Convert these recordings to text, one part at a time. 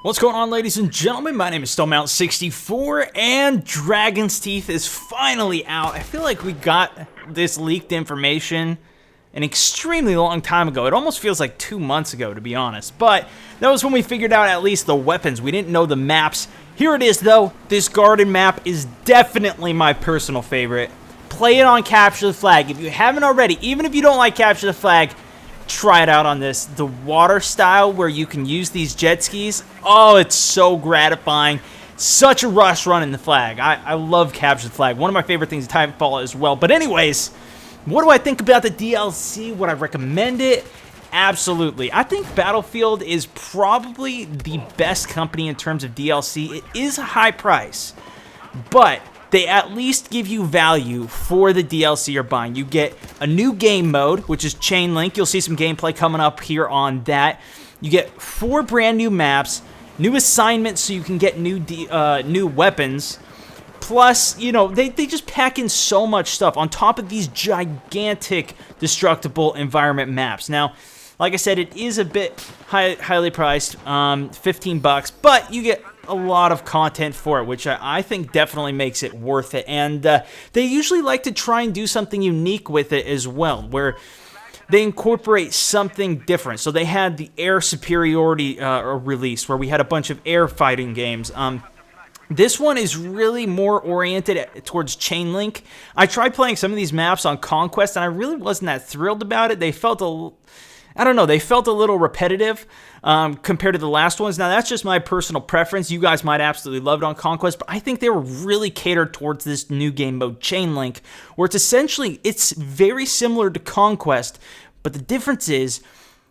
What's going on, ladies and gentlemen? My name is StoneMount64, and Dragons Teeth is finally out. I feel like we got this leaked information an extremely long time ago. It almost feels like 2 months ago, to be honest. But that was when we figured out at least the weapons. We didn't know the maps. Here it is, though. This garden map is definitely my personal favorite. Play it on Capture the Flag. If you haven't already, even if you don't like Capture the Flag, try it out on this. The water style where you can use these jet skis. Oh, it's so gratifying. Such a rush running the flag. I love Capture the Flag. One of my favorite things in Titanfall as well. But anyways, what do I think about the DLC? Would I recommend it? Absolutely. I think Battlefield is probably the best company in terms of DLC. It is a high price, but they at least give you value for the DLC you're buying. You get a new game mode, which is Chain Link. You'll see some gameplay coming up here on that. You get 4 brand new maps, new assignments so you can get new weapons. Plus, you know, they just pack in so much stuff on top of these gigantic destructible environment maps. Now, like I said, it is a bit highly priced, $15, but you get a lot of content for it, which I think definitely makes it worth it. And they usually like to try and do something unique with it as well, where they incorporate something different. So they had the air superiority release, where we had a bunch of air fighting games. This one is really more oriented towards Chain Link. I tried playing some of these maps on Conquest, and I really wasn't that thrilled about it. They felt I don't know, they felt a little repetitive compared to the last ones. Now, that's just my personal preference. You guys might absolutely love it on Conquest, but I think they were really catered towards this new game mode, Chain Link, where it's very similar to Conquest, but the difference is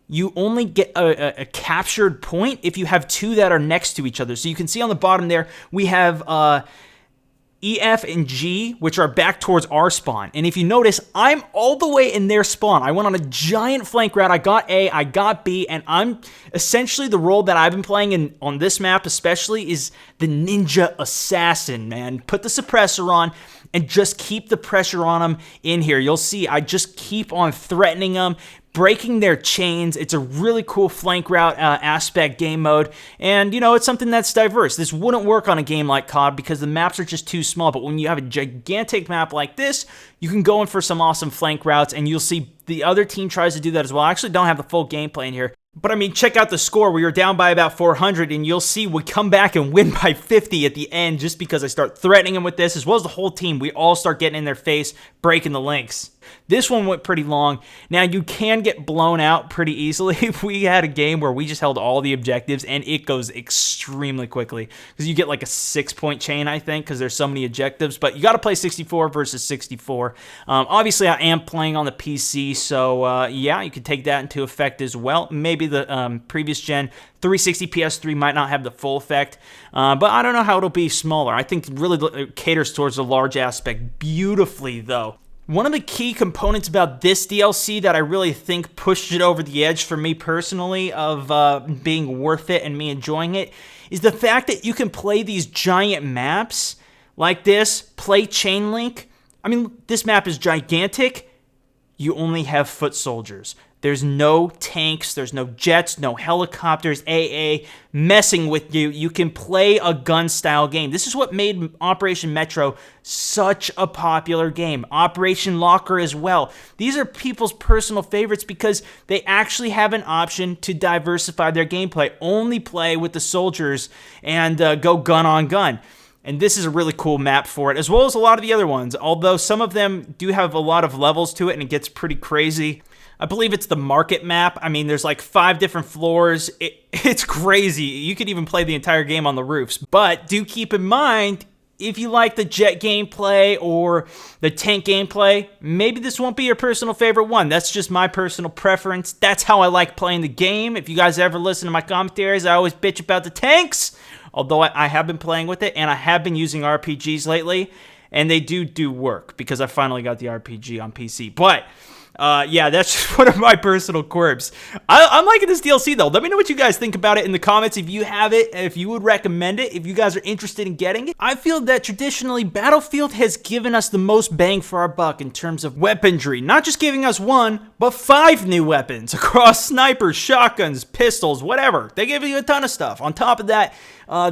you only get a captured point if you have 2 that are next to each other. So you can see on the bottom there, we have E, F, and G, which are back towards our spawn. And if you notice, I'm all the way in their spawn. I went on a giant flank route. I got A, I got B, and I'm essentially the role that I've been playing on this map especially is the ninja assassin, man. Put the suppressor on and just keep the pressure on them in here. You'll see I just keep on threatening them, breaking their chains. It's a really cool flank route aspect game mode, and you know, it's something that's diverse. This wouldn't work on a game like COD because the maps are just too small, but when you have a gigantic map like this, you can go in for some awesome flank routes, and you'll see the other team tries to do that as well. I actually don't have the full gameplay in here, but I mean, check out the score. We were down by about 400, and you'll see we come back and win by 50 at the end just because I start threatening them with this, as well as the whole team. We all start getting in their face, breaking the links. This one went pretty long. Now, you can get blown out pretty easily. We had a game where we just held all the objectives, and it goes extremely quickly because you get like a 6-point chain, I think, because there's so many objectives. But you got to play 64 versus 64. Obviously, I am playing on the PC, so yeah, you could take that into effect as well. Maybe the previous gen 360 PS3 might not have the full effect, but I don't know how it'll be smaller. I think it really caters towards the large aspect beautifully, though. One of the key components about this DLC that I really think pushed it over the edge for me personally of being worth it and me enjoying it is the fact that you can play these giant maps like this, play Chain Link. I mean, this map is gigantic. You only have foot soldiers. There's no tanks, there's no jets, no helicopters, AA messing with you. You can play a gun-style game. This is what made Operation Metro such a popular game. Operation Locker as well. These are people's personal favorites because they actually have an option to diversify their gameplay. Only play with the soldiers and go gun on gun. And this is a really cool map for it, as well as a lot of the other ones, although some of them do have a lot of levels to it and it gets pretty crazy. I believe it's the market map. I mean, there's like 5 different floors. It's crazy. You could even play the entire game on the roofs. But do keep in mind, if you like the jet gameplay or the tank gameplay, maybe this won't be your personal favorite one. That's just my personal preference. That's how I like playing the game. If you guys ever listen to my commentaries, I always bitch about the tanks. Although I have been playing with it, and I have been using RPGs lately, and they do work because I finally got the RPG on PC. But Yeah, that's just one of my personal quirks. I'm liking this DLC, though. Let me know what you guys think about it in the comments. If you have it, if you would recommend it, if you guys are interested in getting it. I feel that traditionally, Battlefield has given us the most bang for our buck in terms of weaponry. Not just giving us 1, but 5 new weapons across snipers, shotguns, pistols, whatever. They give you a ton of stuff. On top of that,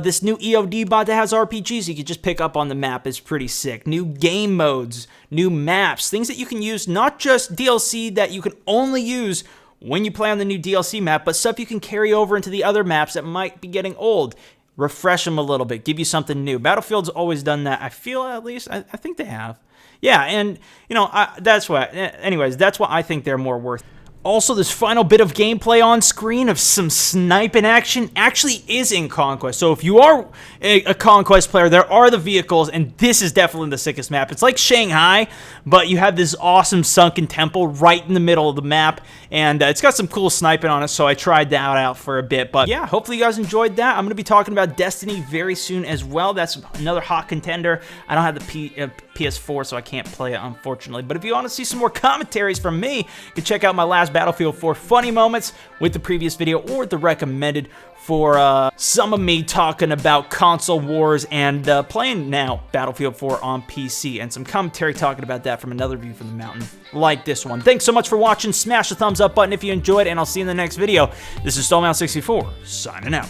this new EOD bot that has RPGs you can just pick up on the map is pretty sick. New game modes, new maps, things that you can use, not just DLC that you can only use when you play on the new DLC map, but stuff you can carry over into the other maps that might be getting old. Refresh them a little bit, give you something new. Battlefield's always done that, I feel, at least. I think they have. Yeah, and, you know, that's why, anyways, that's why I think they're more worth it. Also, this final bit of gameplay on screen of some sniping action actually is in Conquest. So if you are a Conquest player, there are the vehicles, and this is definitely the sickest map. It's like Shanghai, but you have this awesome sunken temple right in the middle of the map, and it's got some cool sniping on it, so I tried that out for a bit. But yeah, hopefully you guys enjoyed that. I'm going to be talking about Destiny very soon as well. That's another hot contender. I don't have the PS4, so I can't play it, unfortunately. But if you want to see some more commentaries from me, you can check out my last Battlefield 4 funny moments with the previous video or the recommended for some of me talking about console wars and playing now Battlefield 4 on PC, and some commentary talking about that from another view from the mountain like this one. Thanks so much for watching. Smash the thumbs up button if you enjoyed, and I'll see you in the next video. This is StoneMountain64 signing out.